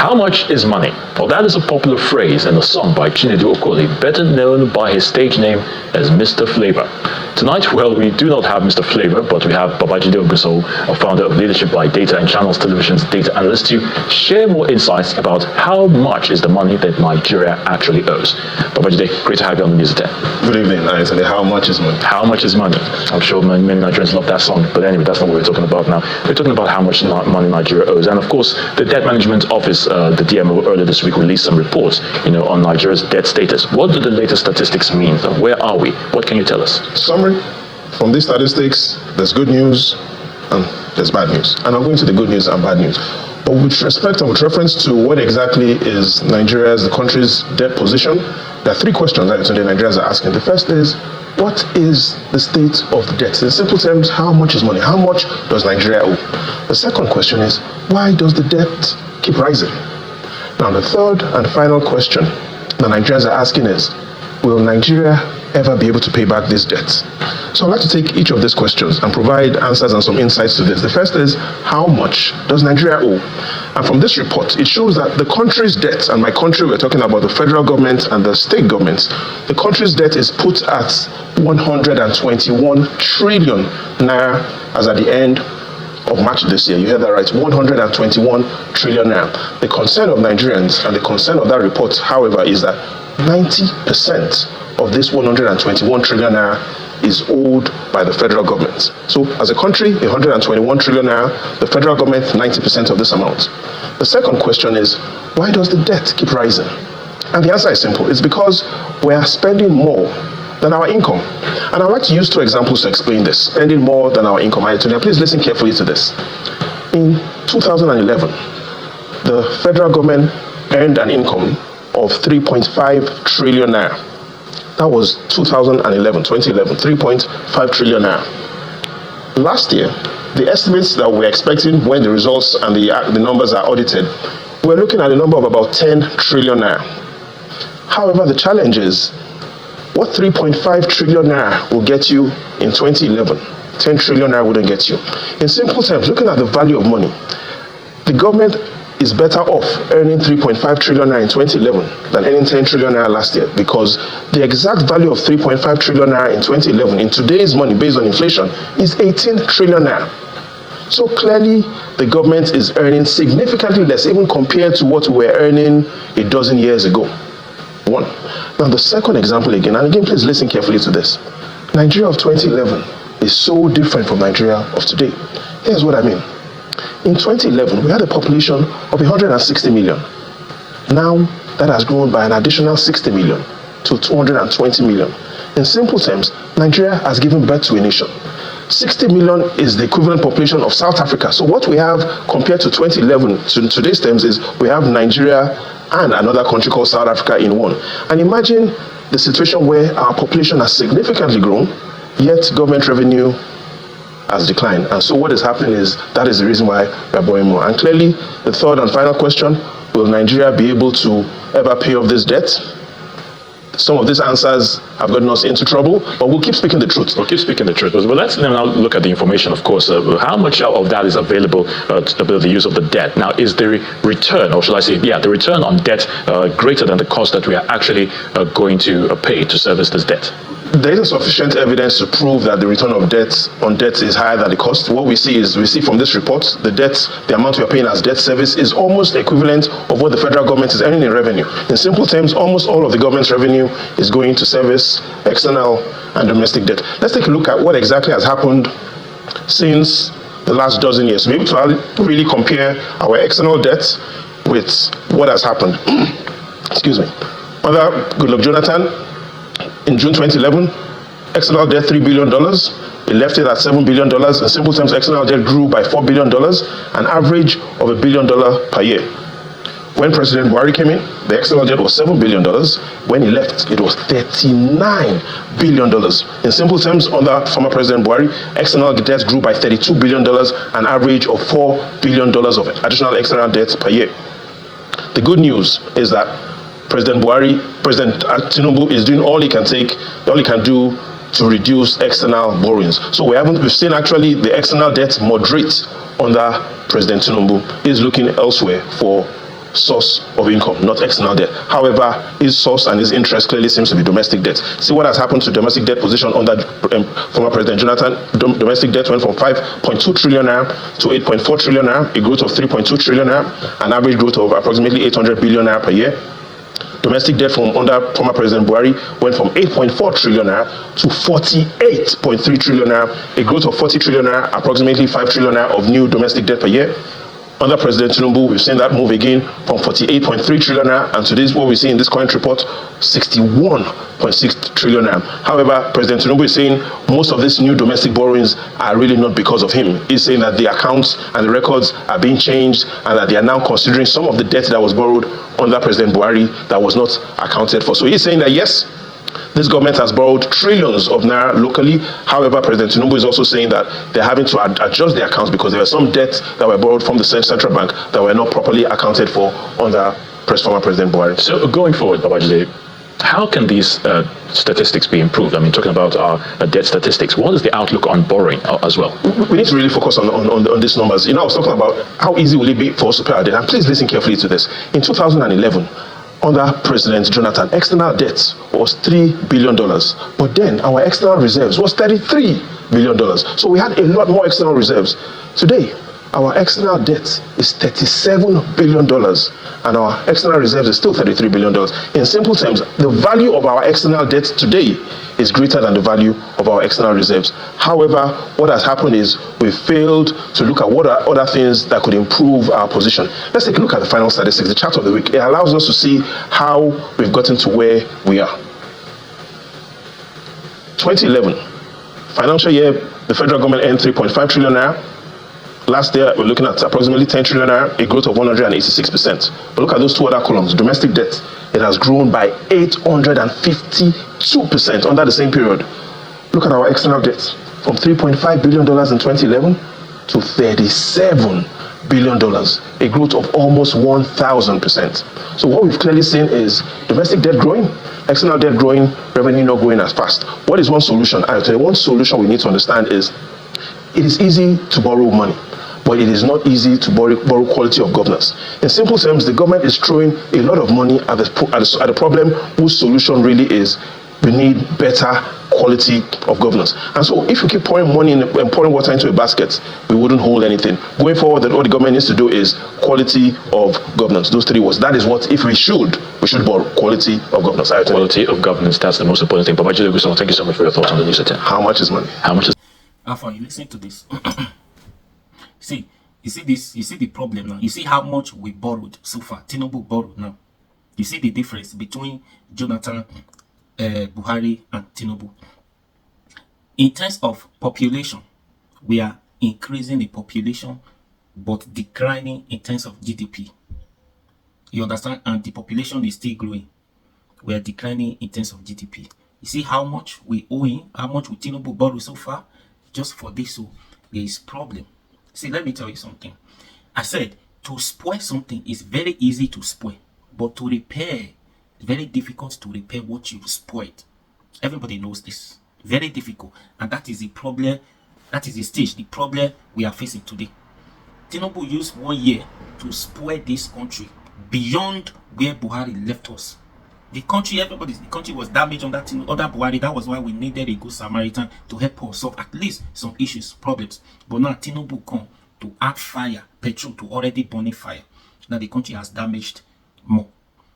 How much is money? Well, that is a popular phrase in a song by Tinubu, better known by his stage name as Mr. Flavor. Tonight, well, we do not have Mr. Flavor, but we have Babajide Ogunso, a founder of Leadership by Data and Channels Television's data analyst, to share more insights about how much is the money that Nigeria actually owes. Babajide, great to have you on the news at 10. Good evening, Anthony. How much is money? How much is money? I'm sure many Nigerians love that song, but anyway, that's not what we're talking about now. We're talking about how much money Nigeria owes. And of course, the Debt Management Office, the DMO, earlier this week released some reports, on Nigeria's debt status. What do the latest statistics mean? Where are we? What can you tell us? Summary, from these statistics, there's good news and there's bad news. And I'll go into the good news and bad news. But with respect and with reference to what exactly is Nigeria's, the country's debt position, there are three questions that today Nigerians are asking. The first is, what is the state of the debt? In simple terms, how much is money? How much does Nigeria owe? The second question is, why does the debt keep rising? Now, the third and final question that Nigerians are asking is, will Nigeria ever be able to pay back this debt? So I'd like to take each of these questions and provide answers and some insights to this. The first is, how much does Nigeria owe? And from this report, it shows that the country's debt, and by country we're talking about the federal government and the state governments, the country's debt is put at 121 trillion naira as at the end of March this year. You heard that right, 121 trillion naira. The concern of Nigerians and the concern of that report, however, is that 90% of this 121 trillion naira is owed by the federal government. So as a country, 121 trillion naira, the federal government, 90% of this amount. The second question is, why does the debt keep rising? And the answer is simple. It's because we are spending more than our income. And I'd like to use two examples to explain this. Spending more than our income. Please listen carefully to this. In 2011, the federal government earned an income of 3.5 trillion naira. That was 2011, 3.5 trillion naira. Last year, the estimates that we're expecting when the results and the numbers are audited, we're looking at a number of about 10 trillion naira. However, the challenge is, what 3.5 trillion naira will get you in 2011, 10 trillion naira wouldn't get you. In simple terms, looking at the value of money, the government is better off earning 3.5 trillion naira in 2011 than earning 10 trillion naira last year, because the exact value of 3.5 trillion naira in 2011 in today's money based on inflation is 18 trillion naira. So clearly the government is earning significantly less even compared to what we were earning a dozen years ago. One. Now the second example again, and again please listen carefully to this. Nigeria of 2011 is so different from Nigeria of today. Here's what I mean. In 2011, we had a population of 160 million. Now, that has grown by an additional 60 million to 220 million. In simple terms, Nigeria has given birth to a nation. 60 million is the equivalent population of South Africa. So what we have compared to 2011 to today's terms is we have Nigeria and another country called South Africa in one. And imagine the situation where our population has significantly grown, yet government revenue has declined. And so what is happening is that is the reason why we're borrowing more. And clearly, the third and final question, will Nigeria be able to ever pay off this debt? Some of these answers have gotten us into trouble, but we'll keep speaking the truth. We'll keep speaking the truth. But let's now look at the information, of course. How much of that is available to the use of the debt? Now, is the return, or should I say, the return on debt greater than the cost that we are actually going to pay to service this debt? There isn't sufficient evidence to prove that the return of debt on debt is higher than the cost. What we see from this report, the amount we are paying as debt service is almost equivalent of what the federal government is earning in revenue. In simple terms, almost all of the government's revenue is going to service external and domestic debt. Let's take a look at what exactly has happened since the last dozen years. We're able to really compare our external debt with what has happened. Excuse me. Under Goodluck Jonathan, in June 2011, external debt $3 billion. It left it at $7 billion. In simple terms, external debt grew by $4 billion, an average of $1 billion per year. When President Buhari came in, the external debt was $7 billion. When he left, it was $39 billion. In simple terms, under former President Buhari, external debt grew by $32 billion, an average of $4 billion of additional external debt per year. The good news is that President Tinubu is doing all he can do to reduce external borrowings. So we've seen actually the external debt moderate under President Tinubu. Is looking elsewhere for source of income, not external debt. However, his source and his interest clearly seems to be domestic debt. See what has happened to domestic debt position under former President Jonathan. Domestic debt went from 5.2 trillion naira to 8.4 trillion naira, a growth of 3.2 trillion naira, an average growth of approximately 800 billion naira per year. Domestic debt from under former President Buhari went from 8.4 trillion naira to 48.3 trillion naira, a growth of 40 trillion naira, approximately 5 trillion naira of new domestic debt per year. Under President Tinubu, we've seen that move again from 48.3 trillion naira, and today's what we see in this current report, 61.6 trillion naira. However, President Tinubu is saying most of these new domestic borrowings are really not because of him. He's saying that the accounts and the records are being changed, and that they are now considering some of the debt that was borrowed under President Buhari that was not accounted for. So he's saying that yes, this government has borrowed trillions of naira locally. However, President Tinubu is also saying that they're having to adjust their accounts because there were some debts that were borrowed from the central bank that were not properly accounted for under former President Buhari. So going forward, Babajide, how can these statistics be improved? I mean, talking about our debt statistics, what is the outlook on borrowing as well? We need to really focus on these numbers. I was talking about how easy will it be for us to pay our debt. And please listen carefully to this. In 2011, under President Jonathan, external debt was $3 billion. But then our external reserves was $33 billion. So we had a lot more external reserves. Today, our external debt is $37 billion. And our external reserves is still $33 billion. In simple terms, the value of our external debt today is greater than the value of our external reserves. However, what has happened is we failed to look at what are other things that could improve our position. Let's take a look at the final statistics, the chart of the week. It allows us to see how we've gotten to where we are. 2011, financial year, the federal government earned 3.5 trillion naira. Last year, we're looking at approximately 10 trillion naira, a growth of 186%. But look at those two other columns. Domestic debt, it has grown by 852% under the same period. Look at our external debt, from $3.5 billion in 2011 to $37 billion, a growth of almost 1,000%. So what we've clearly seen is domestic debt growing, external debt growing, revenue not growing as fast. What is one solution? I tell you, one solution we need to understand is it is easy to borrow money, but it is not easy to borrow quality of governance. In simple terms, the government is throwing a lot of money at the problem whose solution really is we need better quality of governance. And so if you keep pouring money and pouring water into a basket, we wouldn't hold anything. Going forward, what the government needs to do is quality of governance. Those three words. That is what, if we should borrow quality of governance. Quality of governance, that's the most important thing. Babajide Gusau, thank you so much for your thoughts on the news at 10. How much is money? How much is... Alpha, you listen to this. You see this, you see the problem now. You see how much we borrowed so far. Tinubu borrowed now. You see the difference between Jonathan, Buhari and Tinubu. In terms of population, we are increasing the population but declining in terms of GDP. You understand? And the population is still growing. We are declining in terms of GDP. You see how much we owe him, how much we Tinubu borrow so far. Just for this, so there is problem. See, let me tell you something. I said to spoil something is very easy to spoil, but to repair, very difficult to repair what you've spoiled. Everybody knows this. Very difficult, and that is the problem. That is the stage, the problem we are facing today. Tinubu used 1 year to spoil this country beyond where Buhari left us. The country was damaged under Buhari. That was why we needed a good Samaritan to help us solve at least some issues, problems. But now Tinubu come to add fire, petrol to already burning fire. Now the country has damaged more.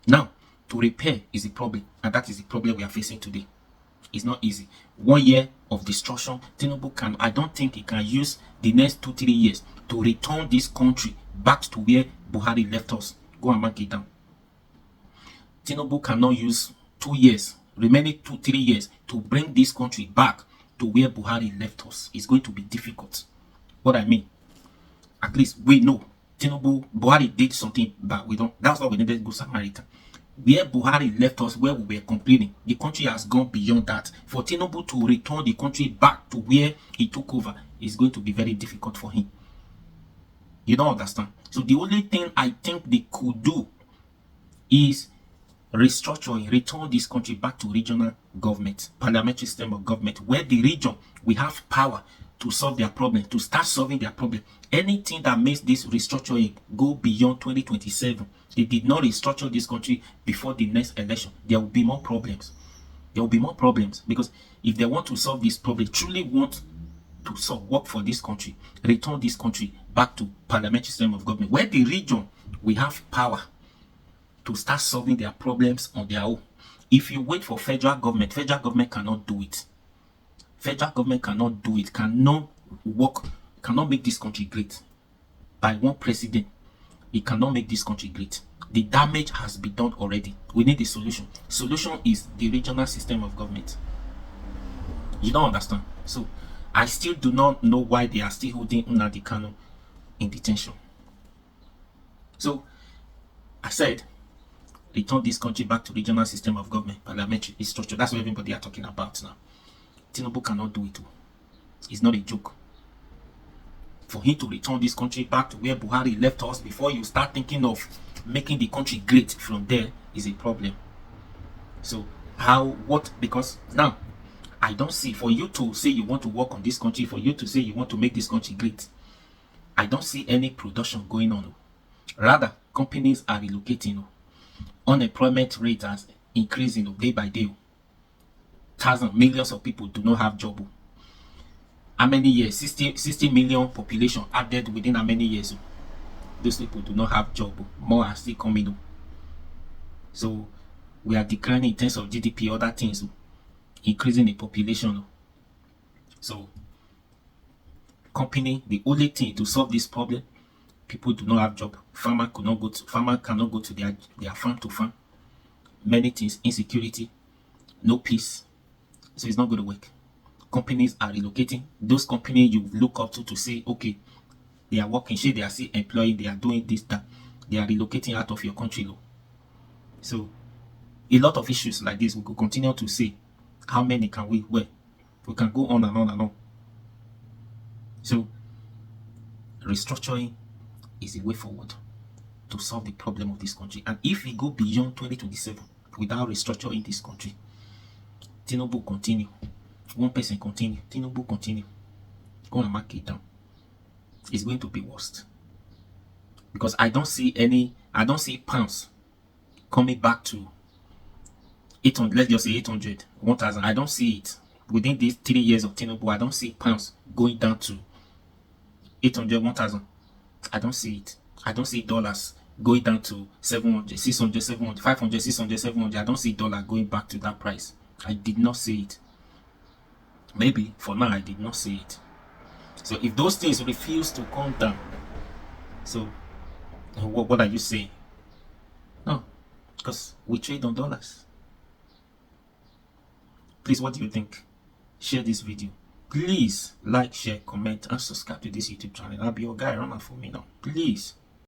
Now, to repair is the problem, and that is the problem we are facing today. It's not easy. 1 year of destruction, Tinubu I don't think he can use the next 2-3 years to return this country back to where Buhari left us. Go and mark it down. Tinubu cannot use 2 years, remaining 2-3 years, to bring this country back to where Buhari left us. It's going to be difficult. What I mean, at least we know Buhari did something bad. That's why we needed good Samaritan. Where Buhari left us, where we were complaining, the country has gone beyond that. For Tinubu to return the country back to where he took over is going to be very difficult for him. You don't understand? So the only thing I think they could do is restructuring, return this country back to regional government, parliamentary system of government, where the region will have power to solve their problem, to start solving their problem. Anything that makes this restructuring go beyond 2027, they did not restructure this country before the next election, there will be more problems. There will be more problems, because if they want to solve this problem, truly want to solve, work for this country, return this country back to parliamentary system of government, where the region will have power to start solving their problems on their own. If you wait for federal government cannot do it. Federal government cannot do it, cannot work, cannot make this country great. By one president, it cannot make this country great. The damage has been done already. We need a solution. Solution is the regional system of government. You don't understand? So I still do not know why they are still holding Nnamdi Kanu in detention. So I said, return this country back to regional system of government, parliamentary structure. That's what everybody are talking about now. Tinubu cannot do it. It's not a joke. For him to return this country back to where Buhari left us, before you start thinking of making the country great from there, is a problem. So because now I don't see, for you to say you want to work on this country, for you to say you want to make this country great, I don't see any production going on. Rather, companies are relocating. Unemployment rate has increasing day by day. Thousands, millions of people do not have job. How many years? 60 million population added within how many years? Those people do not have job. More are still coming. So we are declining in terms of GDP, other things, increasing the population. So company, the only thing to solve this problem, people do not have job. Farmer cannot go to their farm to farm. Many things, insecurity, no peace. So it's not going to work. Companies are relocating. Those companies you look up to say, okay, they are working, they are still employing, they are doing this, that. They are relocating out of your country. So a lot of issues like this, we could continue to say. How many can we wear? We can go on and on and on. So restructuring is a way forward to solve the problem of this country. And if we go beyond 2027 without restructuring this country, Tinubu continue. One person continue. Tinubu continue. Go and mark it down. It's going to be worst. Because I don't see pounds coming back to 800, let's just say 800, 1,000. I don't see it. Within these 3 years of Tinubu, I don't see pounds going down to 800, 1,000. I don't see it. I don't see dollars going down to 700, 600, 700, 500, 600, 700. I don't see dollar going back to that price. I did not see it. Maybe for now I did not see it. So if those things refuse to come down, so what are you saying? No, because we trade on dollars. Please, what do you think? Share this video. Please like, share, comment, and subscribe to this YouTube channel. I'll be your guy. Run out for me now. Please.